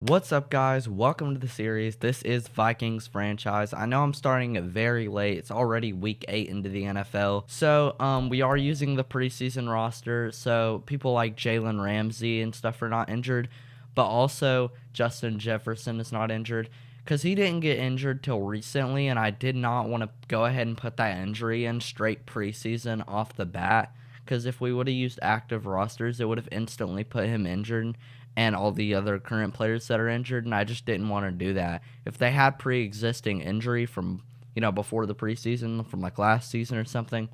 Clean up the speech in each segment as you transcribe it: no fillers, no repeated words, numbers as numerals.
What's up, guys? Welcome to the series. This is Vikings franchise. I know I'm starting it very late. It's already week 8 into the NFL. So, we are using the preseason roster. So, people like Jalen Ramsey and stuff are not injured, but also Justin Jefferson is not injured because he didn't get injured till recently, and I did not want to go ahead and put that injury in straight preseason off the bat. Because if we would have used active rosters, it would have instantly put him injured and all the other current players that are injured, and I just didn't want to do that. If they had pre-existing injury from, before the preseason, from like last season or something,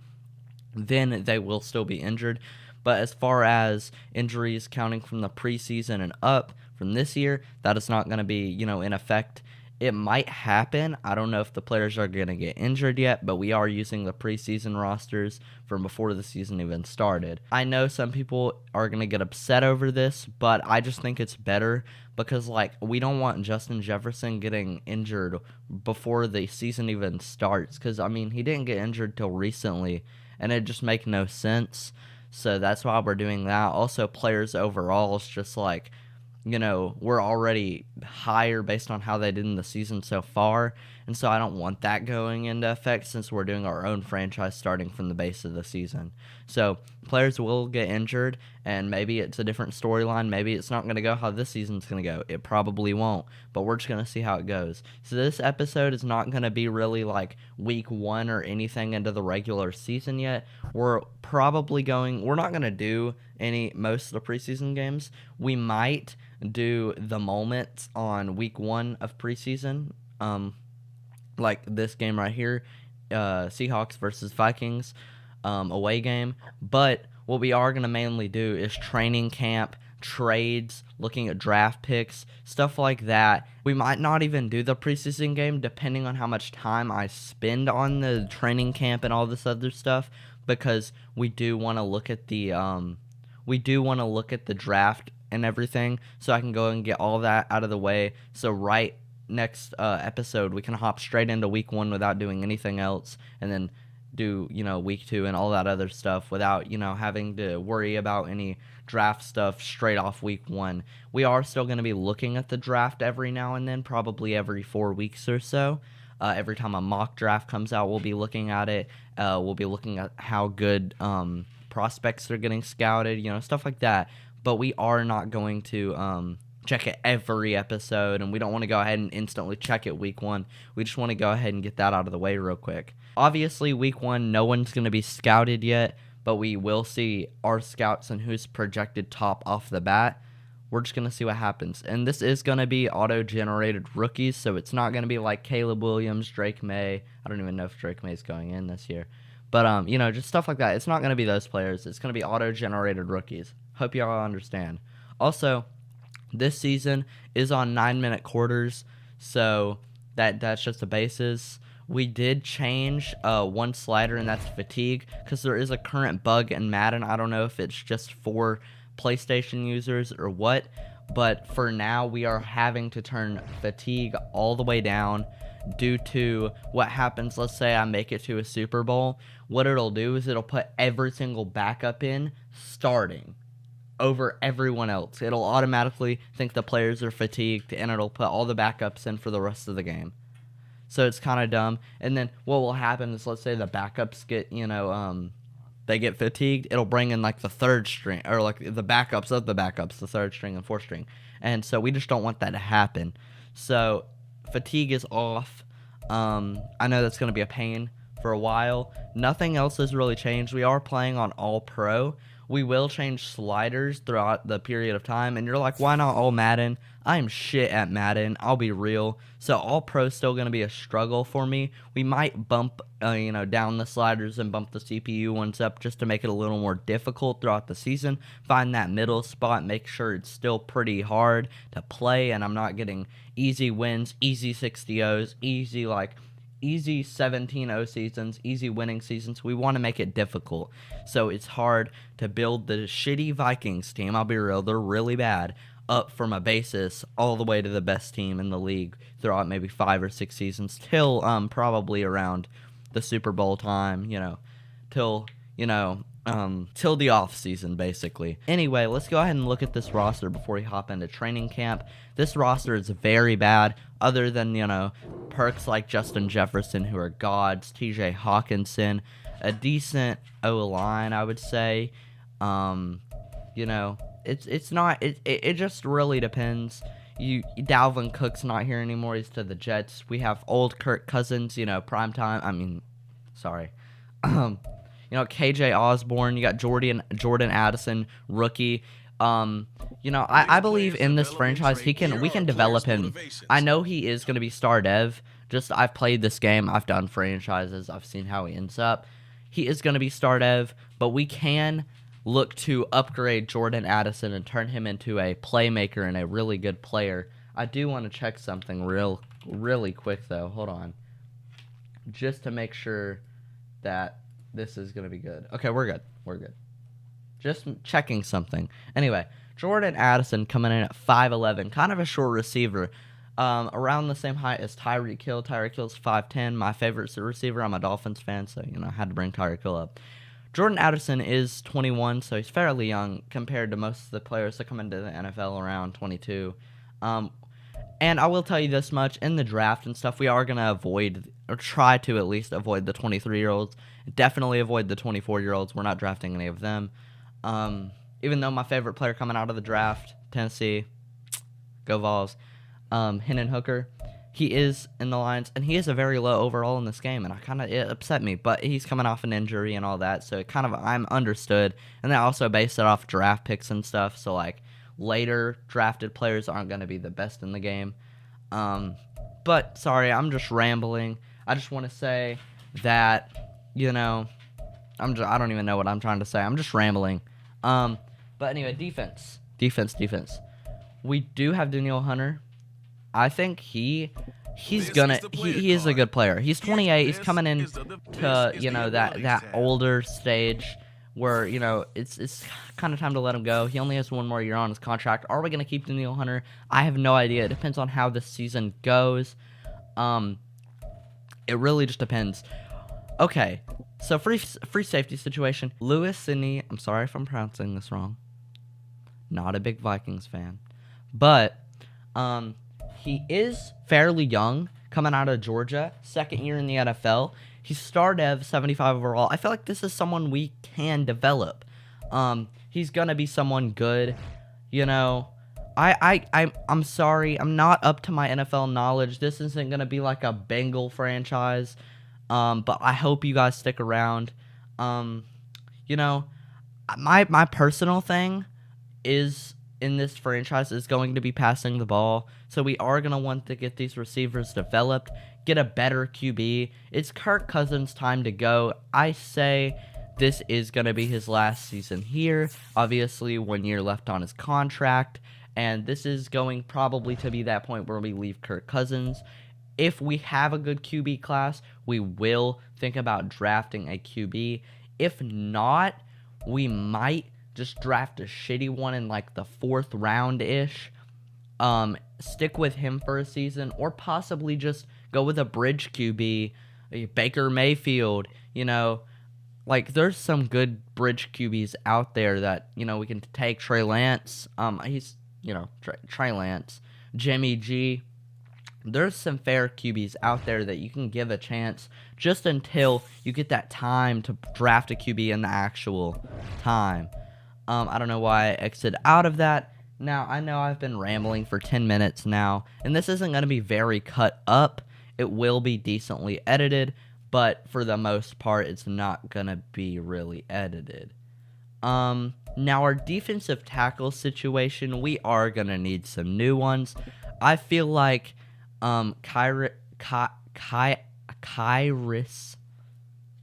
then they will still be injured. But as far as injuries counting from the preseason and up from this year, that is not going to be, in effect. It might happen. I don't know if the players are going to get injured yet, but we are using the preseason rosters from before the season even started. I know some people are going to get upset over this, but I just think it's better because, we don't want Justin Jefferson getting injured before the season even starts because, he didn't get injured till recently, and it just make no sense. So that's why we're doing that. Also, players overall, it's just we're already higher based on how they did in the season so far. And so I don't want that going into effect since we're doing our own franchise starting from the base of the season. So players will get injured, and maybe it's a different storyline. Maybe it's not going to go how this season's going to go. It probably won't, but we're just going to see how it goes. So this episode is not going to be really like week 1 or anything into the regular season yet. We're not going to do most of the preseason games. We might do the moments on week 1 of preseason, like this game right here, Seahawks versus Vikings, away game. But what we are going to mainly do is training camp, trades, looking at draft picks, stuff like that. We might not even do the preseason game depending on how much time I spend on the training camp and all this other stuff, because we do want to look at the draft and everything, so I can go and get all that out of the way. So right next episode, we can hop straight into week 1 without doing anything else, and then do, week 2 and all that other stuff without, having to worry about any draft stuff straight off week 1. We are still going to be looking at the draft every now and then, probably every 4 weeks or so. Every time a mock draft comes out, we'll be looking at it. We'll be looking at how good prospects are getting scouted, stuff like that. But we are not going to check it every episode, and we don't want to go ahead and instantly check it week 1. We just want to go ahead and get that out of the way real quick. Obviously, week 1, no one's going to be scouted yet, but we will see our scouts and who's projected top off the bat. We're just going to see what happens. And this is going to be auto-generated rookies, so it's not going to be like Caleb Williams, Drake May. I don't even know if Drake May's going in this year. But, just stuff like that. It's not going to be those players. It's going to be auto-generated rookies. Hope y'all understand. Also, this season is on 9-minute quarters, so that's just the basis. We did change one slider, and that's fatigue, because there is a current bug in Madden. I don't know if it's just for PlayStation users or what, but for now we are having to turn fatigue all the way down due to what happens. Let's say I make it to a Super Bowl. What it'll do is it'll put every single backup in starting over everyone else. It'll automatically think the players are fatigued, and it'll put all the backups in for the rest of the game. So it's kind of dumb. And then what will happen is, let's say the backups get, they get fatigued, it'll bring in like the third string, or like the backups of the backups, the third string and fourth string. And so we just don't want that to happen. So fatigue is off. I know that's going to be a pain for a while. Nothing else has really changed. We are playing on All Pro. We will change sliders throughout the period of time. And you're like, why not All Madden? I'm shit at Madden. I'll be real. So All Pro is still going to be a struggle for me. We might bump, down the sliders and bump the CPU ones up just to make it a little more difficult throughout the season. Find that middle spot. Make sure it's still pretty hard to play. And I'm not getting easy wins, easy 60-0s, easy 17-0 seasons, easy winning seasons. We want to make it difficult. So it's hard to build the shitty Vikings team, I'll be real, they're really bad, up from a basis all the way to the best team in the league throughout maybe 5 or 6 seasons till probably around the Super Bowl time, till till the off season, basically. Anyway, let's go ahead and look at this roster before we hop into training camp. This roster is very bad, other than, perks like Justin Jefferson, who are gods, TJ Hawkinson, a decent O-line, I would say. It's not, it just really depends. Dalvin Cook's not here anymore. He's to the Jets. We have old Kirk Cousins, KJ Osborne. You got Jordan Addison, rookie. I believe in this franchise we can develop him. I know he is going to be star dev. I've played this game. I've done franchises. I've seen how he ends up. He is going to be star dev, but we can look to upgrade Jordan Addison and turn him into a playmaker and a really good player. I do want to check something really quick, though. Hold on. Just to make sure that this is going to be good. Okay, we're good. Just checking something. Anyway, Jordan Addison coming in at 5'11", kind of a short receiver. Around the same height as Tyreek Hill. Tyreek Hill's 5'10", my favorite receiver. I'm a Dolphins fan, so, I had to bring Tyreek Hill up. Jordan Addison is 21, so he's fairly young compared to most of the players that come into the NFL around 22. And I will tell you this much, in the draft and stuff, we are going to avoid, or try to at least avoid the 23-year-olds. Definitely avoid the 24-year-olds. We're not drafting any of them. Even though my favorite player coming out of the draft, Tennessee, go Vols, Hendon Hooker, he is in the Lions, and he is a very low overall in this game, and it upset me, but he's coming off an injury and all that, so I'm understood, and then I also based it off draft picks and stuff, so, later drafted players aren't going to be the best in the game, but, sorry, I'm just rambling. I just want to say that, I don't even know what I'm trying to say. I'm just rambling. But anyway, defense. We do have Danielle Hunter. I think he is a good player. He's 28. He's coming in to, that older stage where, it's kind of time to let him go. He only has one more year on his contract. Are we going to keep Danielle Hunter? I have no idea. It depends on how this season goes. It really just depends. Okay, so free safety situation. Lewis Sidney, I'm sorry if I'm pronouncing this wrong. Not a big Vikings fan. But, he is fairly young, coming out of Georgia, second year in the NFL. He's star dev, 75 overall. I feel like this is someone we can develop. He's gonna be someone good. I'm sorry, I'm not up to my NFL knowledge. This isn't gonna be like a Bengal franchise. But I hope you guys stick around. My personal thing is in this franchise is going to be passing the ball. So we are going to want to get these receivers developed, get a better QB. It's Kirk Cousins' time to go. I say this is going to be his last season here. Obviously, 1 year left on his contract. And this is going probably to be that point where we leave Kirk Cousins. If we have a good QB class, we will think about drafting a QB. If not, we might just draft a shitty one in the 4th round-ish. Stick with him for a season, or possibly just go with a bridge QB, Baker Mayfield. There's some good bridge QBs out there that, we can take. Trey Lance, Trey Lance, Jimmy G. There's some fair QBs out there that you can give a chance just until you get that time to draft a QB in the actual time. I don't know why I exited out of that. Now, I know I've been rambling for 10 minutes now, and this isn't going to be very cut up. It will be decently edited, but for the most part, it's not going to be really edited. Now, our defensive tackle situation, we are going to need some new ones. I feel like Kairis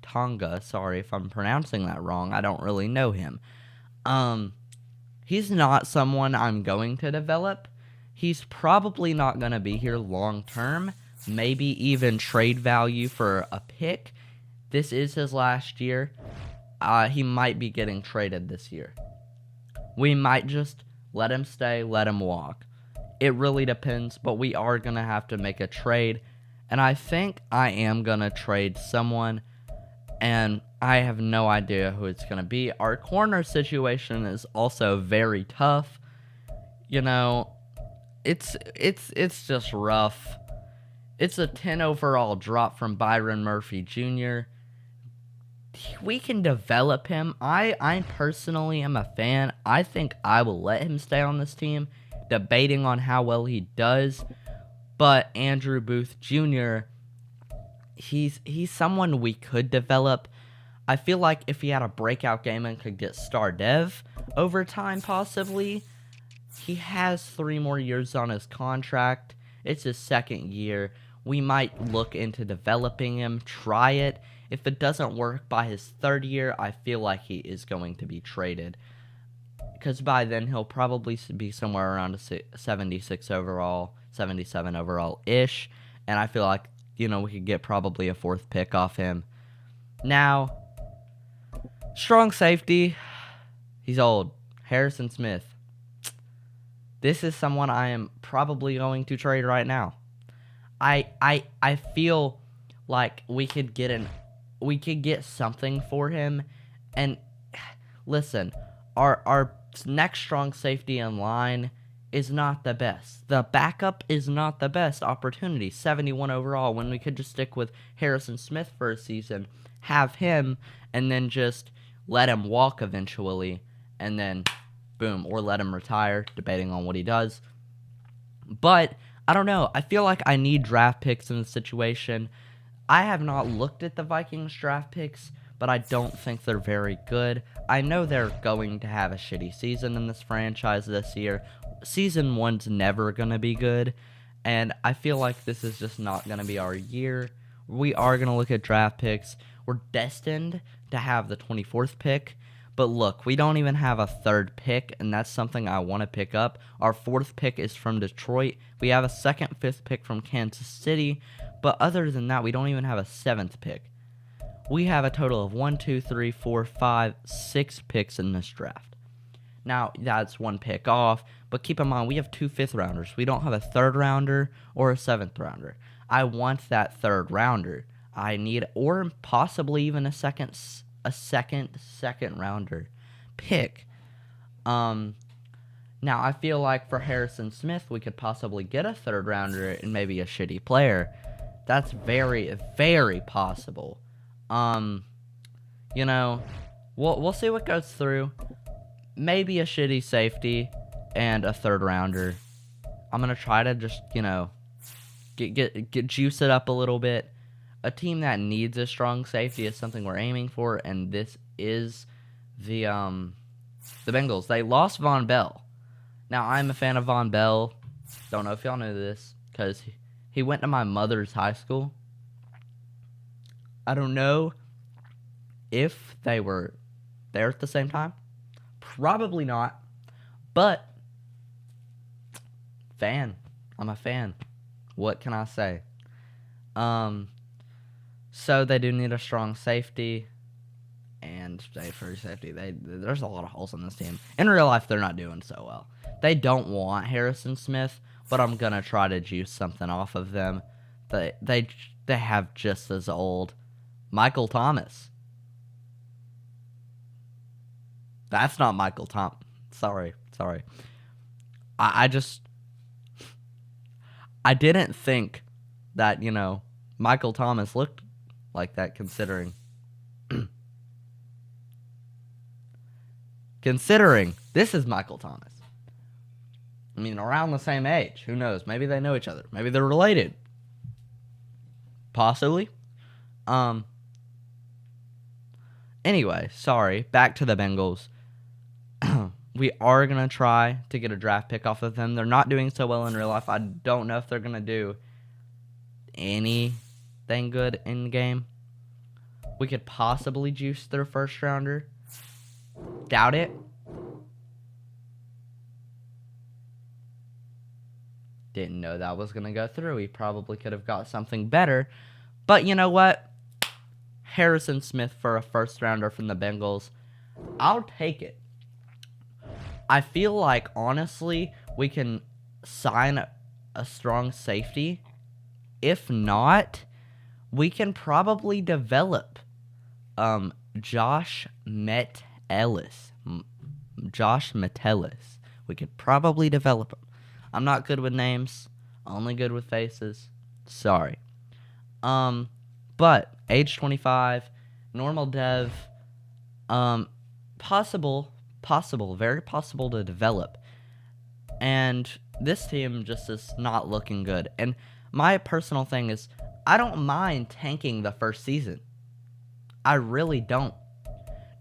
Tonga, sorry if I'm pronouncing that wrong, I don't really know him. He's not someone I'm going to develop. He's probably not going to be here long term, maybe even trade value for a pick. This is his last year. He might be getting traded this year. We might just let him stay, let him walk. It really depends, but we are going to have to make a trade. And I think I am going to trade someone and I have no idea who it's going to be. Our corner situation is also very tough. You know, it's just rough. It's a 10 overall drop from Byron Murphy Jr. We can develop him. I personally am a fan. I think I will let him stay on this team, debating on how well he does. But Andrew Booth Jr., he's someone we could develop. I feel like if he had a breakout game and could get star dev over time, possibly. He has 3 more years on his contract. It's his second year. We might look into developing him, try it. If it doesn't work by his 3rd year, I feel like he is going to be traded. Because by then, he'll probably be somewhere around a 76 overall, 77 overall-ish. And I feel like, we could get probably a 4th pick off him. Now, strong safety. He's old. Harrison Smith. This is someone I am probably going to trade right now. I feel like we could get something for him. And listen, our next strong safety in line is not the best. The backup is not the best opportunity. 71 overall, when we could just stick with Harrison Smith for a season, have him, and then just let him walk eventually, and then boom, or let him retire, debating on what he does. But I don't know. I feel like I need draft picks in this situation. I have not looked at the Vikings draft picks, but I don't think they're very good. I know they're going to have a shitty season in this franchise this year. Season 1's never going to be good, and I feel like this is just not going to be our year. We are going to look at draft picks. We're destined to have the 24th pick. But look, we don't even have a 3rd pick, and that's something I want to pick up. Our 4th pick is from Detroit. We have a 2nd, 5th pick from Kansas City. But other than that, we don't even have a 7th pick. We have a total of 1, 2, 3, 4, 5, 6 picks in this draft. Now, that's 1 pick off, but keep in mind, we have 2 5th rounders. We don't have a 3rd rounder or a 7th rounder. I want that 3rd rounder. I need, or possibly even a second rounder pick. Now I feel like for Harrison Smith, we could possibly get a 3rd rounder and maybe a shitty player. That's very, very possible. We'll see what goes through. Maybe a shitty safety and a 3rd rounder. I'm gonna try to just, get juice it up a little bit. A team that needs a strong safety is something we're aiming for, and this is the Bengals. They lost Von Bell. Now, I'm a fan of Von Bell. Don't know if y'all know this, because he went to my mother's high school. I don't know if they were there at the same time. Probably not. But, fan. I'm a fan. What can I say? So they do need a strong safety and free safety. There's a lot of holes in this team. In real life, they're not doing so well. They don't want Harrison Smith, but I'm gonna try to juice something off of them. They have just as old Michael Thomas. That's not Michael Thomas. Sorry. I didn't think that Michael Thomas looked like that, considering this is Michael Thomas. I mean, around the same age. Who knows? Maybe they know each other. Maybe they're related. Possibly. Anyway, sorry. Back to the Bengals. We are going to try to get a draft pick off of them. They're not doing so well in real life. I don't know if they're going to do anything good in game. We could possibly juice their 1st rounder. Doubt it. Didn't know that was going to go through. He probably could have got something better. But you know what? Harrison Smith for a 1st rounder from the Bengals. I'll take it. I feel like, honestly, we can sign a strong safety. If not, we can probably develop Josh Metellus. Josh Metellus. We could probably develop him. I'm not good with names. Only good with faces. Sorry. But age 25, normal dev, possible, very possible to develop. And this team just is not looking good. And my personal thing is, I don't mind tanking the first season. I really don't.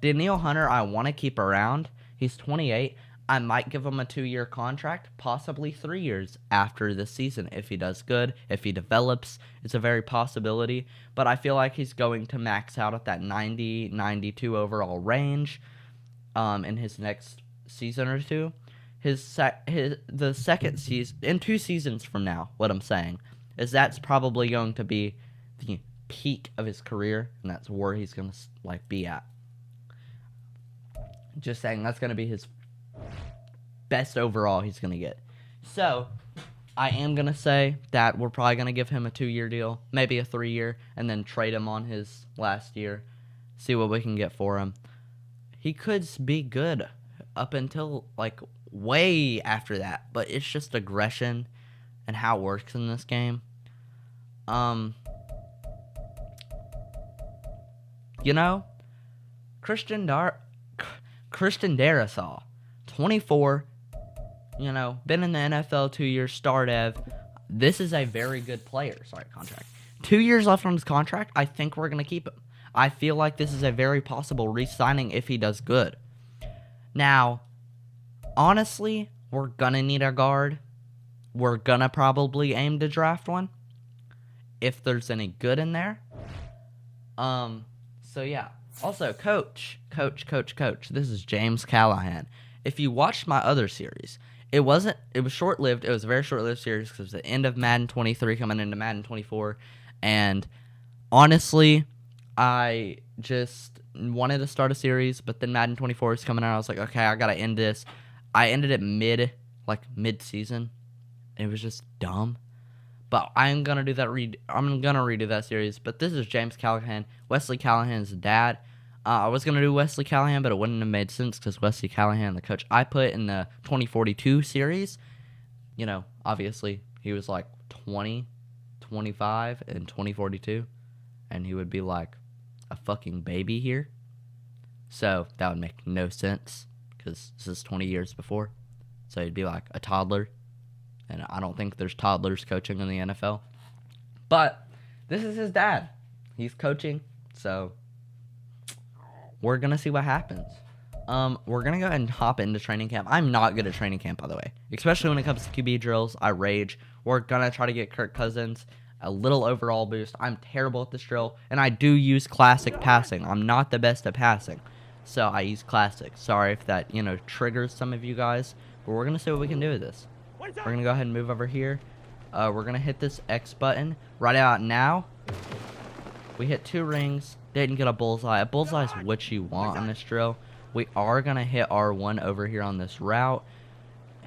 Daniil Hunter, I want to keep around. He's 28. I might give him a 2-year contract, possibly 3 years after this season. If he does good, if he develops, it's a very possibility. But I feel like he's going to max out at that 90, 92 overall range in his next season or two. The second season, in 2 seasons from now, what I'm saying is that's probably going to be the peak of his career, and that's where he's going to be at. Just saying, that's going to be his best overall he's going to get. So, I am going to say that we're probably going to give him a 2-year deal, maybe a 3-year, and then trade him on his last year, see what we can get for him. He could be good up until, way after that, but it's just aggression and how it works in this game. Christian Darrisaw, 24, been in the NFL 2 years, star dev. This is a very good player. Contract. 2 years left on his contract. I think we're going to keep him. I feel like this is a very possible re-signing if he does good. Now, honestly, we're going to need a guard. We're going to probably aim to draft one, if there's any good in there. So yeah. Also, coach. This is James Callahan. If you watched my other series, it was short-lived. It was a very short-lived series because it was the end of Madden 23 coming into Madden 24. And honestly, I just wanted to start a series, but then Madden 24 is coming out. I was like, okay, I got to end this. I ended it mid-season. It was just dumb. But I'm going to do that. I'm going to redo that series. But this is James Callahan, Wesley Callahan's dad. I was going to do Wesley Callahan, but it wouldn't have made sense because Wesley Callahan, the coach I put in the 2042 series, obviously he was 20, 25 in 2042, and he would be like a fucking baby here. So that would make no sense because this is 20 years before. So he'd be like a toddler, and I don't think there's toddlers coaching in the NFL. But this is his dad. He's coaching, so we're going to see what happens. We're going to go ahead and hop into training camp. I'm not good at training camp, by the way. Especially when it comes to QB drills. I rage. We're going to try to get Kirk Cousins a little overall boost. I'm terrible at this drill, and I do use classic passing. I'm not the best at passing, so I use classic. Sorry if that, triggers some of you guys, but we're going to see what we can do with this. We're going to go ahead and move over here. We're going to hit this X button right out now. We hit 2 rings. Didn't get a bullseye. A bullseye is what you want on this drill. We are going to hit R1 over here on this route.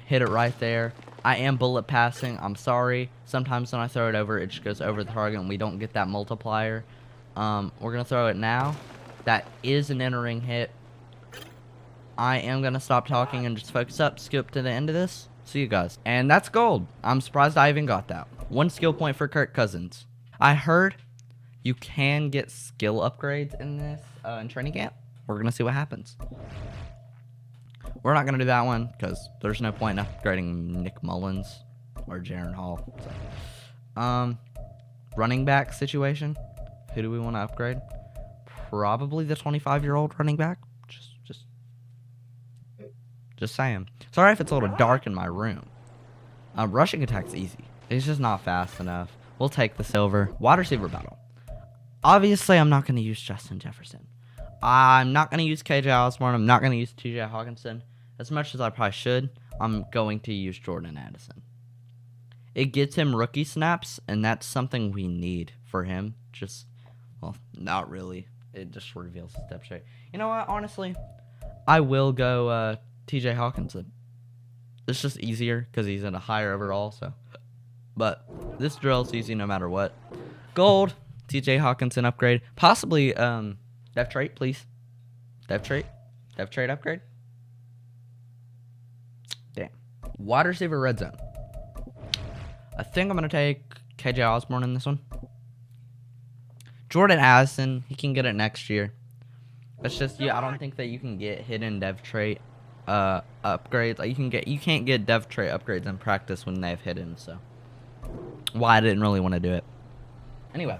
Hit it right there. I am bullet passing. I'm sorry. Sometimes when I throw it over, it just goes over the target and we don't get that multiplier. We're going to throw it now. That is an entering hit. I am going to stop talking and just focus up. Skip to the end of this. See you guys. And that's gold. I'm surprised I even got that. 1 skill point for Kirk Cousins. I heard you can get skill upgrades in this in training camp. We're going to see what happens. We're not going to do that one because there's no point in upgrading Nick Mullins or Jaron Hall. So. Running back situation. Who do we want to upgrade? Probably the 25-year-old running back. Just saying. Sorry if it's a little dark in my room. Rushing attack's easy. It's just not fast enough. We'll take the silver. Wide receiver battle. Obviously, I'm not going to use Justin Jefferson. I'm not going to use KJ Osborne. I'm not going to use TJ Hawkinson. As much as I probably should, I'm going to use Jordan Addison. It gets him rookie snaps, and that's something we need for him. Not really. It just reveals his depth chart. You know what? Honestly, I will go TJ Hawkinson. It's just easier because he's in a higher overall. But this drill is easy no matter what. Gold. TJ Hawkinson upgrade. Possibly Dev trait, please. Dev trait. Dev trait upgrade. Damn. Wide receiver red zone. I think I'm going to take KJ Osborne in this one. Jordan Addison, he can get it next year. It's just, I don't think that you can get hidden dev trait upgrades. Like you can't get dev trait upgrades in practice when they have hidden, so why I didn't really want to do it. Anyway,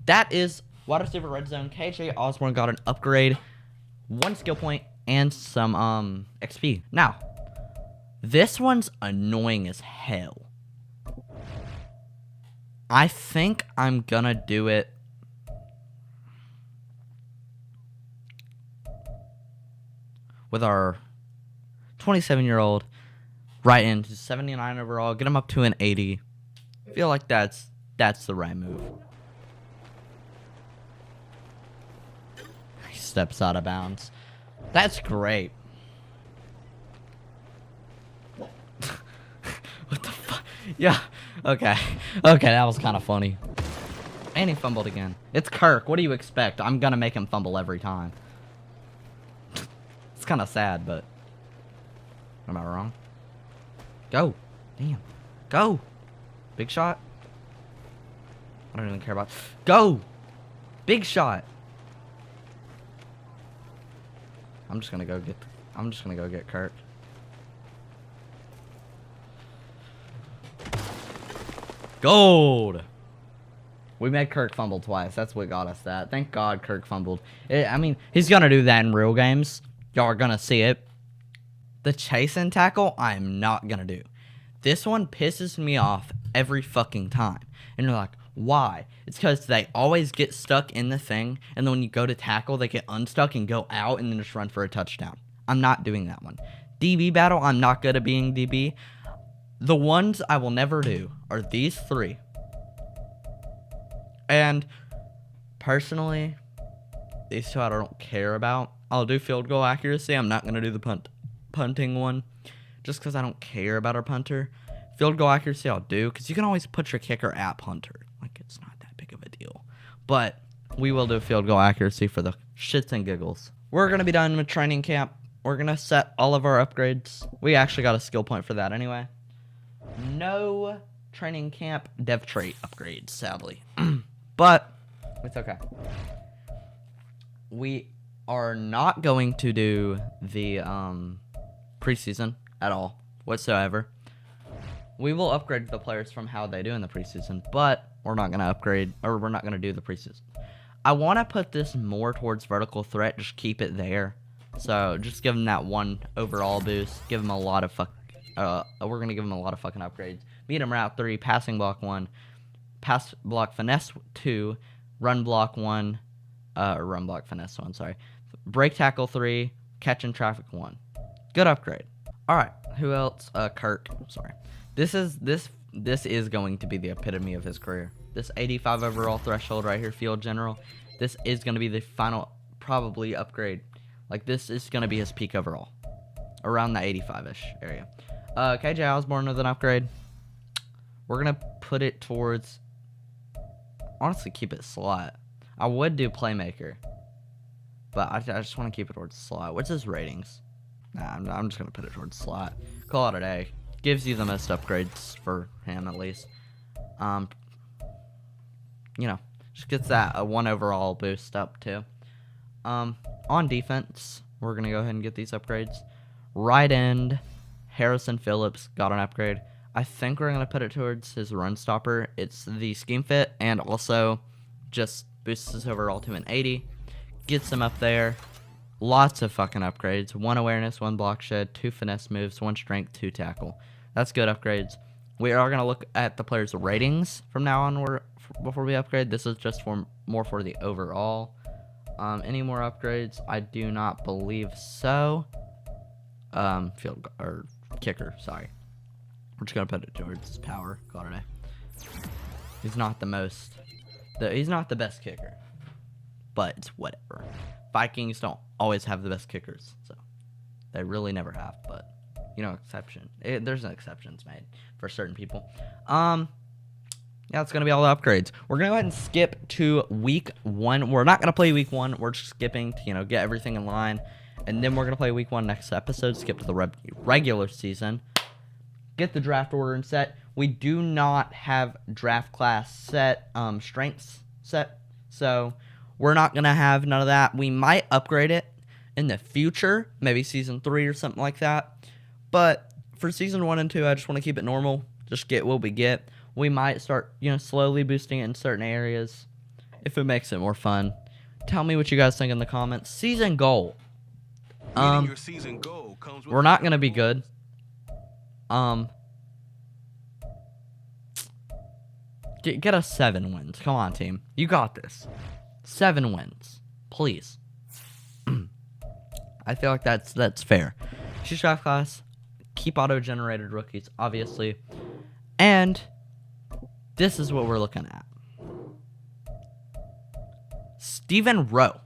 that is wide receiver red zone. KJ Osborne got an upgrade, 1 skill point, and some XP. Now, this one's annoying as hell. I think I'm gonna do it with our 27-year-old right into 79 overall, get him up to an 80. I feel like that's the right move. He steps out of bounds. That's great. What the fuck? Yeah. Okay. Okay, that was kind of funny. And he fumbled again. It's Kirk. What do you expect? I'm gonna make him fumble every time. It's kind of sad, but am I wrong? Go. Damn. Go. Big shot. I don't even care about. Go. Big shot. I'm just gonna go get Kirk. Gold. We made Kirk fumble twice. That's what got us that. Thank God Kirk fumbled. I mean, he's gonna do that in real games. Y'all are gonna see it. The chase and tackle, I'm not gonna do. This one pisses me off every fucking time. And you're like, why? It's because they always get stuck in the thing, and then when you go to tackle, they get unstuck and go out and then just run for a touchdown. I'm not doing that one. DB battle, I'm not good at being DB. The ones I will never do are these 3. And personally, these 2 I don't care about. I'll do field goal accuracy. I'm not going to do the punting one just because I don't care about our punter. Field goal accuracy I'll do because you can always put your kicker at punter. Like, it's not that big of a deal. But we will do field goal accuracy for the shits and giggles. We're going to be done with training camp. We're going to set all of our upgrades. We actually got a skill point for that anyway. No training camp dev trait upgrades, sadly. But it's okay. We are not going to do the preseason at all whatsoever. We will upgrade the players from how they do in the preseason, but we're not going to upgrade, or we're not going to do the preseason. I want to put this more towards vertical threat, just keep it there. So just give them that 1 overall boost. Give them a lot of we're going to give them a lot of fucking upgrades. Beat 'em route 3, passing block 1, pass block finesse 2, run block 1, run block finesse 1, sorry. Break tackle 3, catch in traffic 1. Good upgrade. All right, who else? Kirk. Sorry. This is going to be the epitome of his career. This 85 overall threshold right here, field general. This is going to be the final probably upgrade. Like, this is going to be his peak overall, around the 85-ish area. KJ Osborne with an upgrade. We're going to put it towards, honestly, keep it slot. I would do playmaker, but I just want to keep it towards slot. What's his ratings? Nah, I'm just going to put it towards slot. Call it a day. Gives you the most upgrades for him, at least. You know, just gets that 1 overall boost up, too. On defense, we're going to go ahead and get these upgrades. Right end, Harrison Phillips got an upgrade. I think we're going to put it towards his run stopper. It's the scheme fit, and also just boosts his overall to an 80. Gets him up there. Lots of fucking upgrades. 1 awareness, 1 block shed, 2 finesse moves, 1 strength, 2 tackle. That's good upgrades. We are going to look at the players' ratings from now on before we upgrade. This is just more for the overall. Any more upgrades? I do not believe so. Field or kicker, sorry. We're just gonna put it towards his power. Call it a day. He's not he's not the best kicker, but it's whatever. Vikings don't always have the best kickers, so they really never have. But you know, there's exceptions made for certain people. Yeah, it's going to be all the upgrades. We're going to go ahead and skip to week 1. We're not going to play week 1. We're just skipping to, get everything in line. And then we're going to play week 1 next episode. Skip to the regular season. Get the draft order and set. We do not have draft class set, strengths set. So we're not going to have none of that. We might upgrade it in the future. Maybe season 3 or something like that. But for season 1 and 2, I just want to keep it normal. Just get what we get. We might start, slowly boosting it in certain areas if it makes it more fun. Tell me what you guys think in the comments. Season goal. Your season goal comes with we're not going to be good. Get us 7 wins. Come on, team. You got this. 7 wins. Please. I feel like that's fair. Choose draft class. Keep auto-generated rookies, obviously. And this is what we're looking at. Steven Rowe.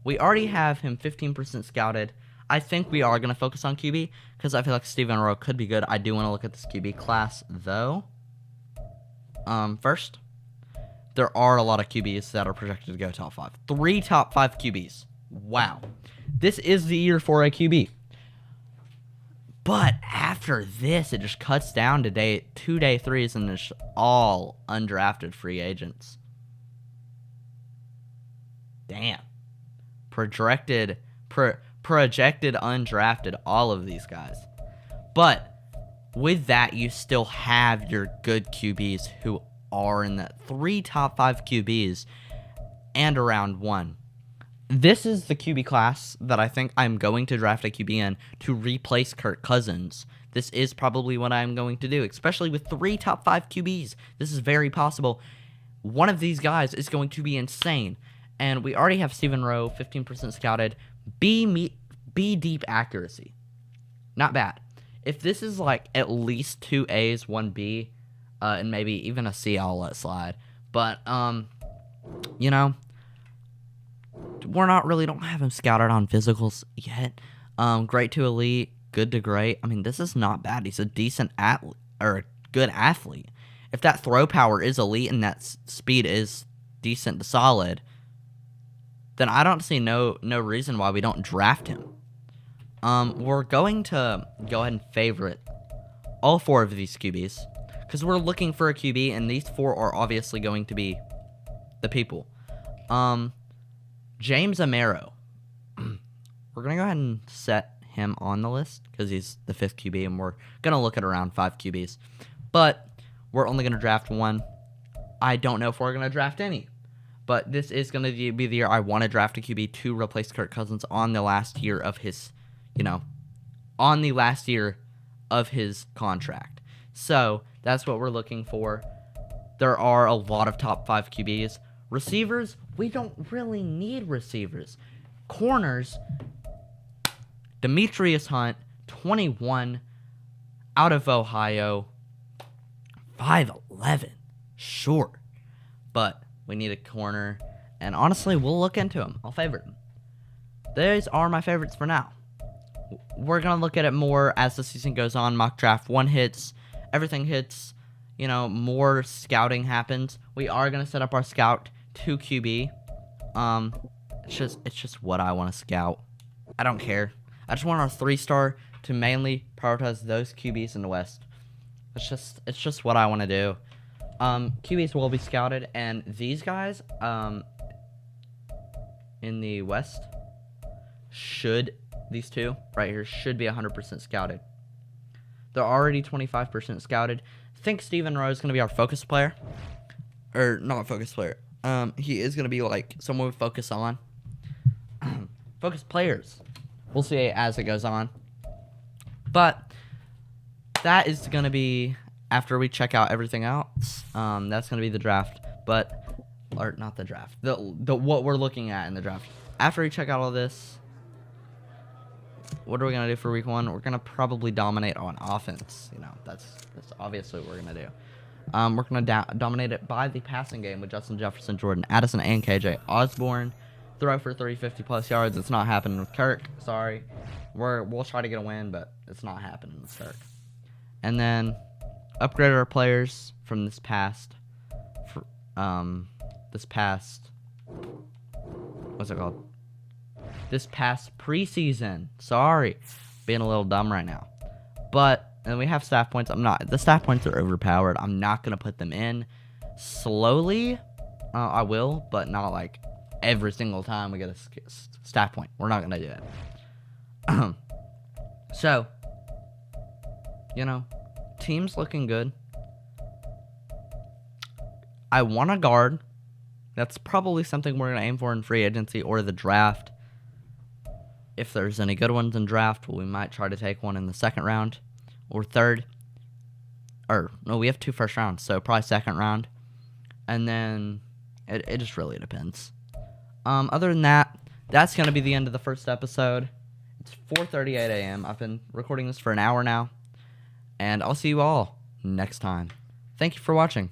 We already have him 15% scouted. I think we are going to focus on QB because I feel like Steven Rowe could be good. I do want to look at this QB class, though. First, there are a lot of QBs that are projected to go top 5. 3 top 5 QBs. Wow. This is the year for a QB. But after this, it just cuts down to day 3s, and it's all undrafted free agents. Damn. Projected undrafted, all of these guys. But with that, you still have your good QBs who are in the 3 top 5 QBs and around 1. This is the QB class that I think I'm going to draft a QB in to replace Kirk Cousins. This is probably what I'm going to do, especially with 3 top 5 QBs. This is very possible. One of these guys is going to be insane. And we already have Steven Rowe, 15% scouted. B deep accuracy. Not bad. If this is like at least 2 A's, 1 B, and maybe even a C, I'll let slide. But, don't have him scouted on physicals yet. Great to elite, good to great. I mean, this is not bad. He's a decent athlete, or a good athlete. If that throw power is elite and that speed is decent to solid, then I don't see no reason why we don't draft him. We're going to go ahead and favorite all 4 of these QBs because we're looking for a QB, and these 4 are obviously going to be the people. James Amaro. We're going to go ahead and set him on the list because he's the 5th QB, and we're going to look at around 5 QBs. But we're only going to draft 1. I don't know if we're going to draft any. But this is going to be the year I want to draft a QB to replace Kirk Cousins on the last year of his, contract. So that's what we're looking for. There are a lot of top 5 QBs. Receivers, we don't really need receivers. Corners, Demetrius Hunt, 21, out of Ohio, 5'11", short, but we need a corner, and honestly, we'll look into him. I'll favorite him. These are my favorites for now. We're going to look at it more as the season goes on. Mock draft 1 hits, everything hits, more scouting happens. We are going to set up our scout to QB. It's just what I want to scout. I don't care. I just want our 3-star to mainly prioritize those QBs in the West. It's just what I want to do. QBs will be scouted, and these guys in the West these 2 right here should be 100% scouted. They're already 25% scouted. I think Steven Rowe is going to be our focus player. Or not focus player. He is going to be like someone we focus on. Focus players. We'll see as it goes on. But that is going to be after we check out everything else. That's going to be the draft. Or not the draft. The what we're looking at in the draft. After we check out all this, what are we going to do for week 1? We're going to probably dominate on offense. That's obviously what we're going to do. We're going to dominate it by the passing game with Justin Jefferson, Jordan Addison, and KJ Osborne. Throw for 350-plus yards. It's not happening with Kirk. Sorry. We'll try to get a win, but it's not happening with Kirk. And then upgrade our players from this past this past, what's it called? This past preseason. Sorry, being a little dumb right now. But, and we have staff points. The staff points are overpowered. I'm not going to put them in. Slowly, I will, but not like every single time we get a staff point. We're not going to do it. So, team's looking good. I want a guard. That's probably something we're going to aim for in free agency or the draft. If there's any good ones in draft, we might try to take one in the second round or third. Or, no, we have 2 first rounds, so probably second round. And then it just really depends. Other than that, that's going to be the end of the first episode. It's 4:38 a.m. I've been recording this for an hour now. And I'll see you all next time. Thank you for watching.